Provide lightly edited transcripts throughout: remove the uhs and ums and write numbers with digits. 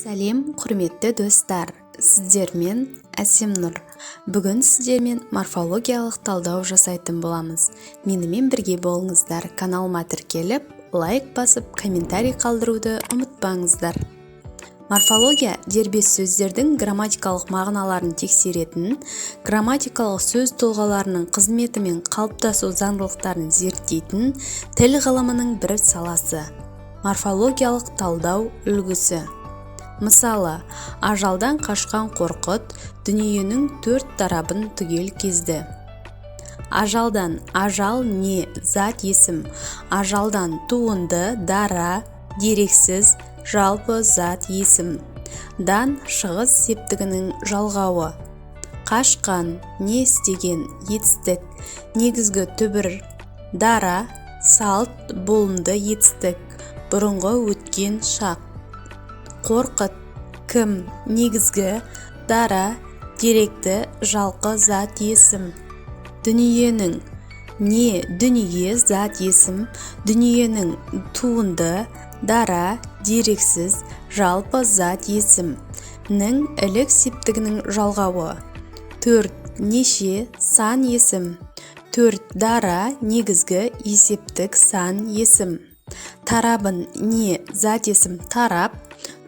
Сәлем, құрметті достар, сіздермен Әсемнұр. Бүгін сіздермен морфологиялық талдау жасайтын боламыз. Менімен бірге болыңыздар. Каналыма тіркеліп, лайк басып, комментарий қалдыруды ұмытпаңыздар. Морфология дербес сөздердің грамматикалық мағыналарын тексеретін, грамматикалық сөз тұлғаларының қызметі мен қалыптасу заңдылықтарын зерттейтін тіл ғылымының бір саласы. Морфологиялық талдау үлгісі. Мысалы, ажалдан қашқан қорқыт дүниенің төрт тарабын түгел кезді. Ажалдан ажал не зат есім, ажалдан туынды дара, дерексіз, жалпы зат есім. Дан шығыс септігінің жалғауы. Қашқан, не істеген, етістік, негізгі түбір, дара, салт, болымды етістік, бұрынғы өткен шақ. Қорқыт, кім, негізгі, дара, деректі, жалқы зат есім. Дүниенің, не, дүние, зат есім, дүниенің туынды, дара, дерексіз, жалпы зат есім. Нің ілік септігінің жалғауы. Төрт, неше, сан есім. Төрт, дара, негізгі, есептік сан есім. Тарабын, не, зат есім, тарап,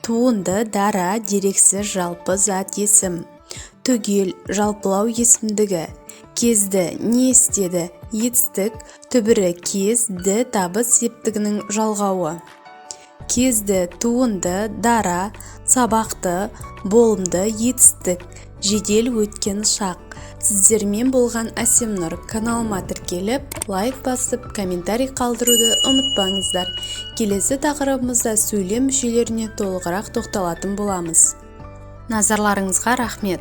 туынды, дара, дерексіз, жалпы зат есім. Түгел, жалпылау есімдігі. Кезді, не істеді, етістік, түбірі кез, ді табыс септігінің жалғауы. Кезді, туынды, дара, сабақты, болымды, етістік, жедел өткен шақ. Сіздермен болған Әсемнұр. Каналыма тіркеліп, лайк басып, комментарий қалдыруды ұмытпаңыздар. Келесі тақырыбымызда сөйлем мүшелеріне толығырақ тоқталатын боламыз. Назарларыңызға рахмет.